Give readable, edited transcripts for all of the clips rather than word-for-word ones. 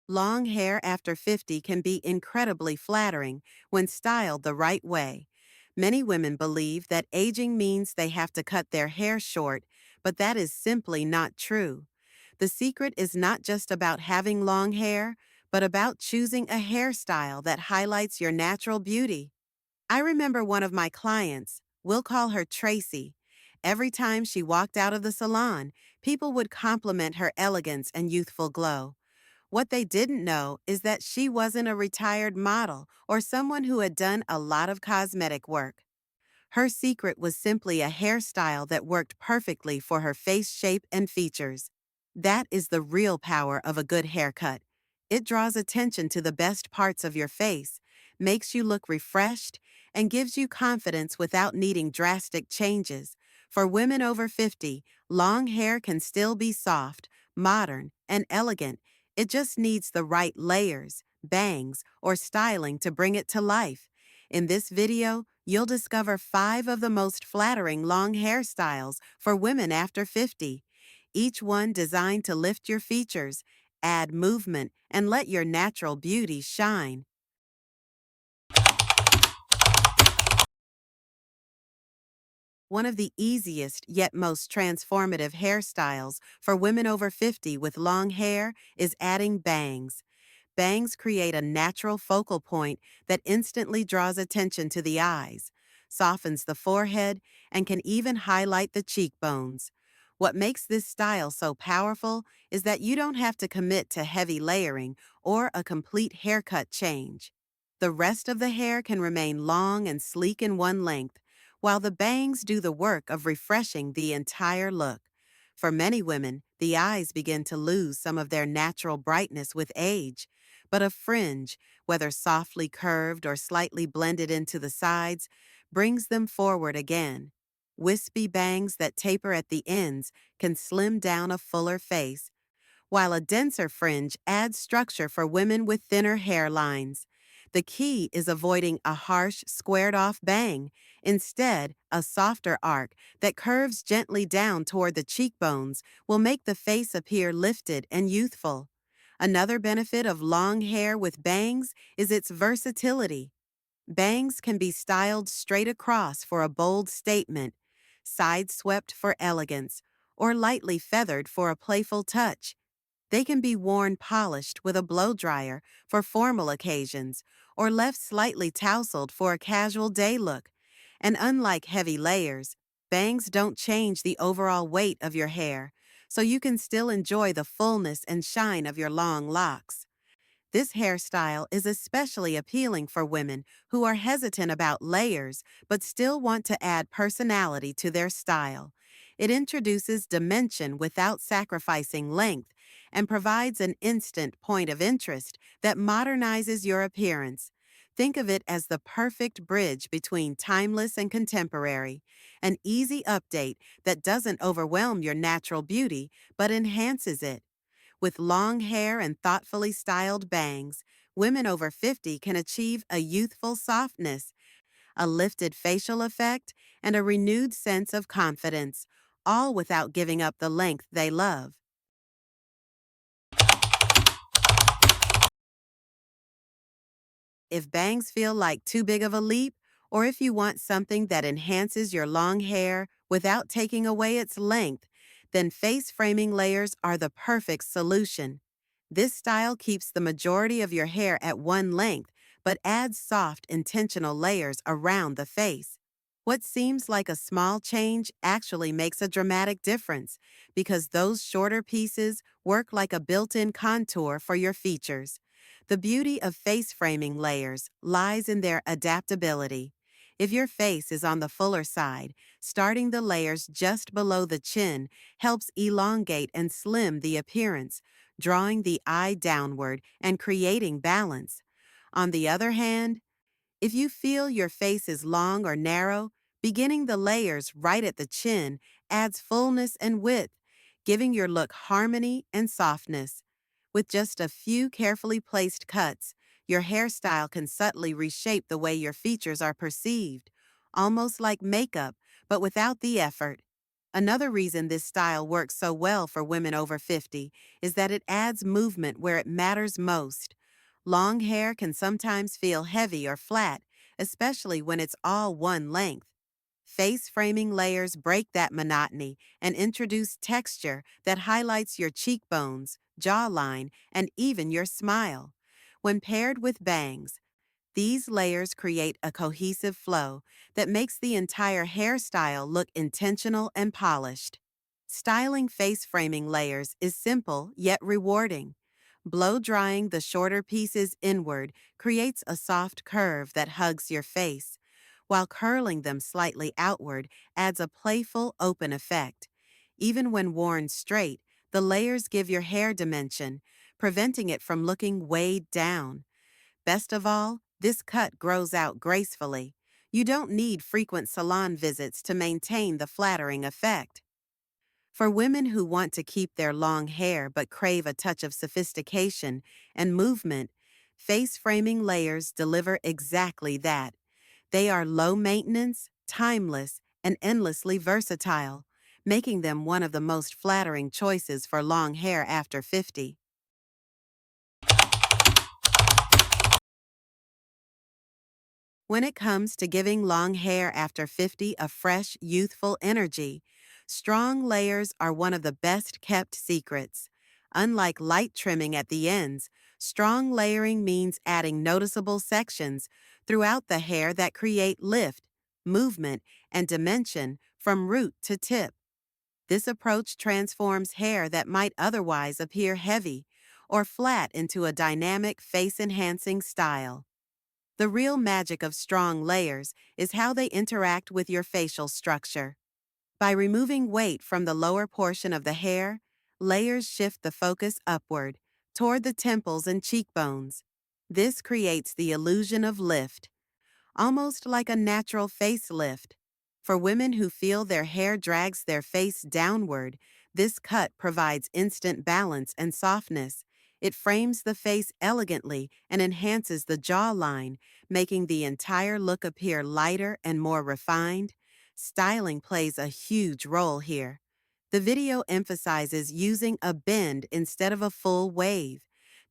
Long hair after 50 can be incredibly flattering when styled the right way. Many women believe that aging means they have to cut their hair short, but that is simply not true. The secret is not just about having long hair, but about choosing a hairstyle that highlights your natural beauty. I remember one of my clients, we'll call her Tracy. Every time she walked out of the salon, people would compliment her elegance and youthful glow. What they didn't know is that she wasn't a retired model or someone who had done a lot of cosmetic work. Her secret was simply a hairstyle that worked perfectly for her face shape and features. That is the real power of a good haircut. It draws attention to the best parts of your face, makes you look refreshed, and gives you confidence without needing drastic changes. For women over 50, long hair can still be soft, modern, and elegant. It just needs the right layers, bangs, or styling to bring it to life. In this video, you'll discover 5 of the most flattering long hairstyles for women after 50, each one designed to lift your features, add movement, and let your natural beauty shine. One of the easiest yet most transformative hairstyles for women over 50 with long hair is adding bangs. Bangs create a natural focal point that instantly draws attention to the eyes, softens the forehead, and can even highlight the cheekbones. What makes this style so powerful is that you don't have to commit to heavy layering or a complete haircut change. The rest of the hair can remain long and sleek in one length, while the bangs do the work of refreshing the entire look. For many women, the eyes begin to lose some of their natural brightness with age, but a fringe, whether softly curved or slightly blended into the sides, brings them forward again. Wispy bangs that taper at the ends can slim down a fuller face, while a denser fringe adds structure for women with thinner hairlines. The key is avoiding a harsh, squared-off bang. Instead, a softer arc that curves gently down toward the cheekbones will make the face appear lifted and youthful. Another benefit of long hair with bangs is its versatility. Bangs can be styled straight across for a bold statement, side-swept for elegance, or lightly feathered for a playful touch. They can be worn polished with a blow dryer for formal occasions or left slightly tousled for a casual day look. And unlike heavy layers, bangs don't change the overall weight of your hair, so you can still enjoy the fullness and shine of your long locks. This hairstyle is especially appealing for women who are hesitant about layers but still want to add personality to their style. It introduces dimension without sacrificing length and provides an instant point of interest that modernizes your appearance. Think of it as the perfect bridge between timeless and contemporary, an easy update that doesn't overwhelm your natural beauty but enhances it. With long hair and thoughtfully styled bangs, women over 50 can achieve a youthful softness, a lifted facial effect, and a renewed sense of confidence, all without giving up the length they love. If bangs feel like too big of a leap, or if you want something that enhances your long hair without taking away its length, then face framing layers are the perfect solution. This style keeps the majority of your hair at one length, but adds soft, intentional layers around the face. What seems like a small change actually makes a dramatic difference because those shorter pieces work like a built-in contour for your features. The beauty of face framing layers lies in their adaptability. If your face is on the fuller side, starting the layers just below the chin helps elongate and slim the appearance, drawing the eye downward and creating balance. On the other hand, if you feel your face is long or narrow, beginning the layers right at the chin adds fullness and width, giving your look harmony and softness. With just a few carefully placed cuts, your hairstyle can subtly reshape the way your features are perceived, almost like makeup, but without the effort. Another reason this style works so well for women over 50 is that it adds movement where it matters most. Long hair can sometimes feel heavy or flat, especially when it's all one length. Face framing layers break that monotony and introduce texture that highlights your cheekbones, jawline, and even your smile. When paired with bangs, these layers create a cohesive flow that makes the entire hairstyle look intentional and polished. Styling face framing layers is simple yet rewarding. Blow drying the shorter pieces inward creates a soft curve that hugs your face, while curling them slightly outward adds a playful, open effect. Even when worn straight, the layers give your hair dimension, preventing it from looking weighed down. Best of all, this cut grows out gracefully. You don't need frequent salon visits to maintain the flattering effect. For women who want to keep their long hair but crave a touch of sophistication and movement, face framing layers deliver exactly that. They are low maintenance, timeless, and endlessly versatile, making them one of the most flattering choices for long hair after 50. When it comes to giving long hair after 50 a fresh, youthful energy, strong layers are one of the best kept secrets. Unlike light trimming at the ends, strong layering means adding noticeable sections throughout the hair that create lift, movement, and dimension from root to tip. This approach transforms hair that might otherwise appear heavy or flat into a dynamic, face-enhancing style. The real magic of strong layers is how they interact with your facial structure. By removing weight from the lower portion of the hair, layers shift the focus upward, toward the temples and cheekbones. This creates the illusion of lift, almost like a natural facelift. For women who feel their hair drags their face downward, this cut provides instant balance and softness. It frames the face elegantly and enhances the jawline, making the entire look appear lighter and more refined. Styling plays a huge role here. The video emphasizes using a bend instead of a full wave.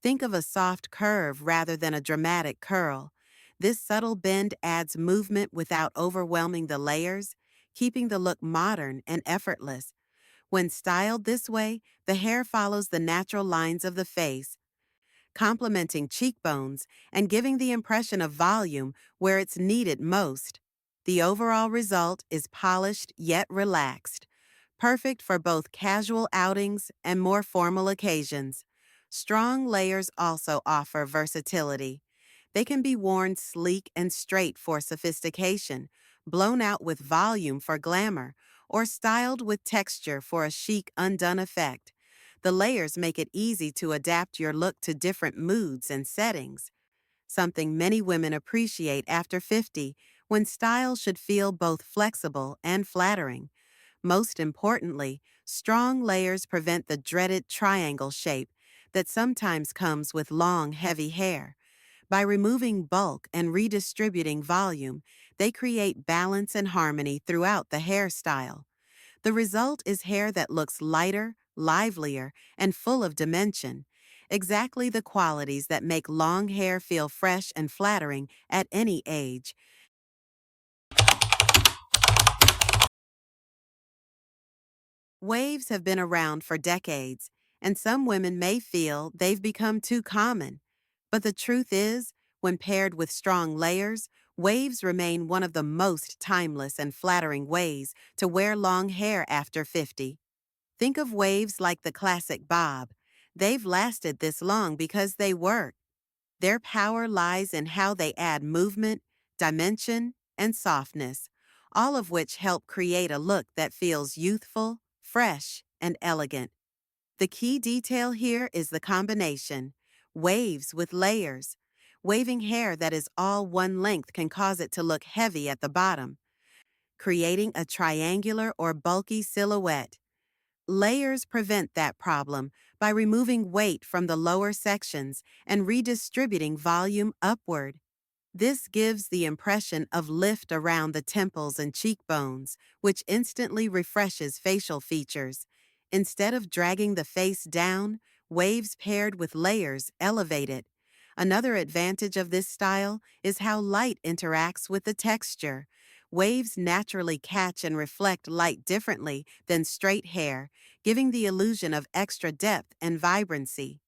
Think of a soft curve rather than a dramatic curl. This subtle bend adds movement without overwhelming the layers, keeping the look modern and effortless. When styled this way, the hair follows the natural lines of the face, complementing cheekbones and giving the impression of volume where it's needed most. The overall result is polished yet relaxed, perfect for both casual outings and more formal occasions. Strong layers also offer versatility. They can be worn sleek and straight for sophistication, blown out with volume for glamour, or styled with texture for a chic, undone effect. The layers make it easy to adapt your look to different moods and settings, something many women appreciate after 50, when style should feel both flexible and flattering. Most importantly, strong layers prevent the dreaded triangle shape that sometimes comes with long, heavy hair. By removing bulk and redistributing volume, they create balance and harmony throughout the hairstyle. The result is hair that looks lighter, livelier, and full of dimension. Exactly the qualities that make long hair feel fresh and flattering at any age. Waves have been around for decades, and some women may feel they've become too common. But the truth is, when paired with strong layers, waves remain one of the most timeless and flattering ways to wear long hair after 50. Think of waves like the classic bob. They've lasted this long because they work. Their power lies in how they add movement, dimension, and softness, all of which help create a look that feels youthful, fresh, and elegant. The key detail here is the combination: waves with layers. Waving hair that is all one length can cause it to look heavy at the bottom, creating a triangular or bulky silhouette. Layers prevent that problem by removing weight from the lower sections and redistributing volume upward. This gives the impression of lift around the temples and cheekbones, which instantly refreshes facial features. Instead of dragging the face down, waves paired with layers elevate it. Another advantage of this style is how light interacts with the texture. Waves naturally catch and reflect light differently than straight hair, giving the illusion of extra depth and vibrancy.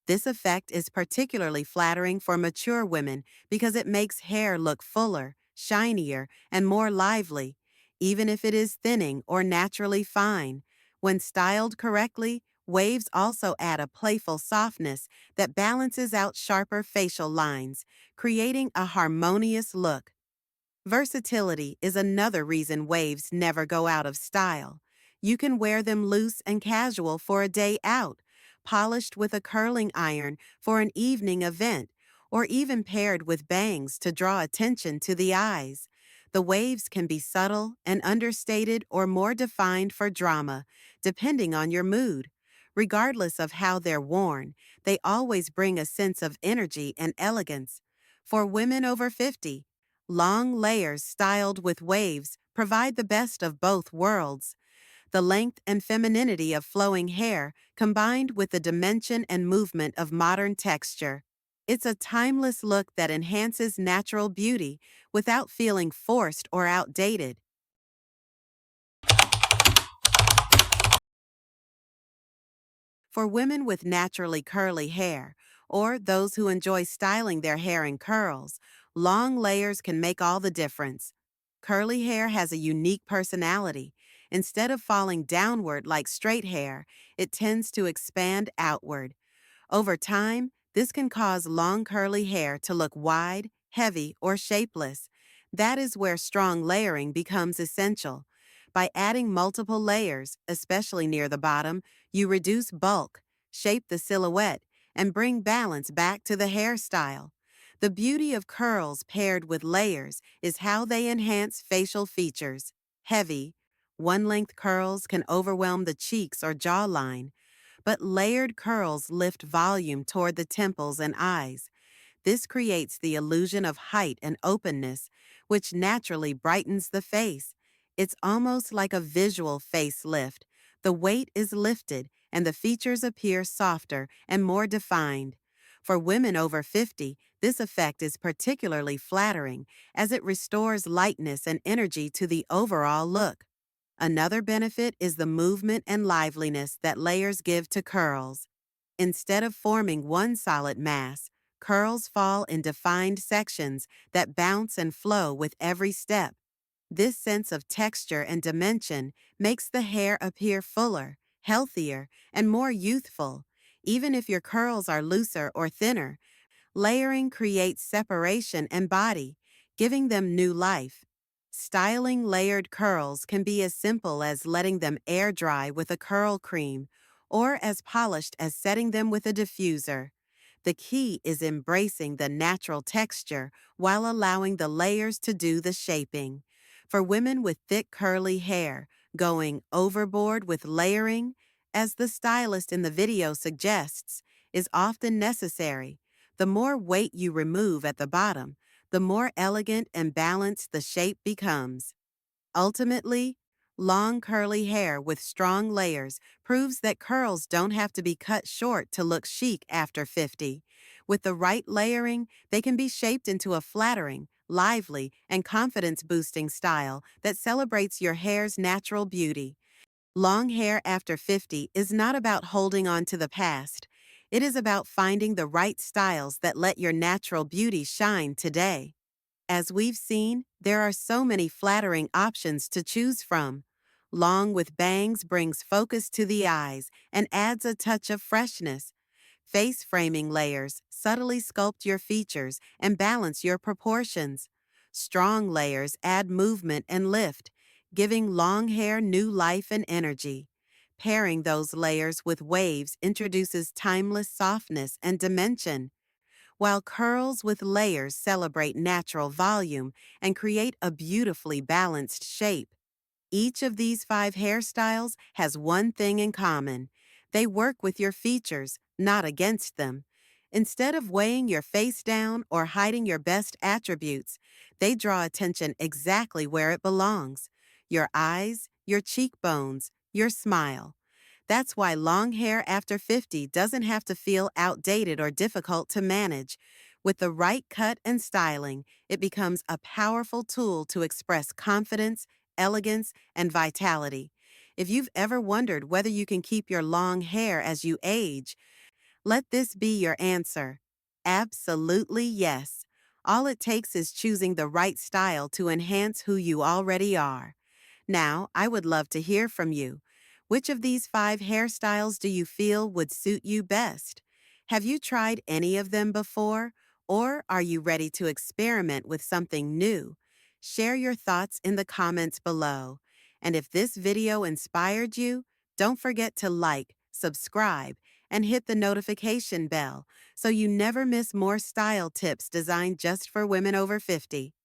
This effect is particularly flattering for mature women because it makes hair look fuller, shinier, and more lively, even if it is thinning or naturally fine. When styled correctly, waves also add a playful softness that balances out sharper facial lines, creating a harmonious look. Versatility is another reason waves never go out of style. You can wear them loose and casual for a day out, polished with a curling iron for an evening event, or even paired with bangs to draw attention to the eyes. The waves can be subtle and understated or more defined for drama, depending on your mood. Regardless of how they're worn, they always bring a sense of energy and elegance. For women over 50, long layers styled with waves provide the best of both worlds. The length and femininity of flowing hair combined with the dimension and movement of modern texture. It's a timeless look that enhances natural beauty without feeling forced or outdated. For women with naturally curly hair, or those who enjoy styling their hair in curls, long layers can make all the difference. Curly hair has a unique personality. Instead of falling downward like straight hair, it tends to expand outward. Over time, this can cause long curly hair to look wide, heavy, or shapeless. That is where strong layering becomes essential. By adding multiple layers, especially near the bottom, you reduce bulk, shape the silhouette, and bring balance back to the hairstyle. The beauty of curls paired with layers is how they enhance facial features. Heavy, one-length curls can overwhelm the cheeks or jawline, but layered curls lift volume toward the temples and eyes. This creates the illusion of height and openness, which naturally brightens the face. It's almost like a visual facelift. The weight is lifted and the features appear softer and more defined. For women over 50, this effect is particularly flattering as it restores lightness and energy to the overall look. Another benefit is the movement and liveliness that layers give to curls. Instead of forming one solid mass, curls fall in defined sections that bounce and flow with every step. This sense of texture and dimension makes the hair appear fuller, healthier, and more youthful. Even if your curls are looser or thinner, layering creates separation and body, giving them new life. Styling layered curls can be as simple as letting them air dry with a curl cream, or as polished as setting them with a diffuser. The key is embracing the natural texture while allowing the layers to do the shaping. For women with thick curly hair, going overboard with layering, as the stylist in the video suggests, is often necessary. The more weight you remove at the bottom, the more elegant and balanced the shape becomes. Ultimately, long curly hair with strong layers proves that curls don't have to be cut short to look chic after 50. With the right layering, they can be shaped into a flattering, lively, and confidence-boosting style that celebrates your hair's natural beauty. Long hair after 50 is not about holding on to the past. It is about finding the right styles that let your natural beauty shine today. As we've seen, there are so many flattering options to choose from. Long with bangs brings focus to the eyes and adds a touch of freshness. Face framing layers subtly sculpt your features and balance your proportions. Strong layers add movement and lift, giving long hair new life and energy. Pairing those layers with waves introduces timeless softness and dimension, while curls with layers celebrate natural volume and create a beautifully balanced shape. Each of these five hairstyles has one thing in common. They work with your features, not against them. Instead of weighing your face down or hiding your best attributes, they draw attention exactly where it belongs: your eyes, your cheekbones, your smile. That's why long hair after 50 doesn't have to feel outdated or difficult to manage. With the right cut and styling, it becomes a powerful tool to express confidence, elegance, and vitality. If you've ever wondered whether you can keep your long hair as you age, let this be your answer. Absolutely yes. All it takes is choosing the right style to enhance who you already are. Now, I would love to hear from you. Which of these 5 hairstyles do you feel would suit you best? Have you tried any of them before? Or are you ready to experiment with something new? Share your thoughts in the comments below. And if this video inspired you, don't forget to like, subscribe, and hit the notification bell so you never miss more style tips designed just for women over 50.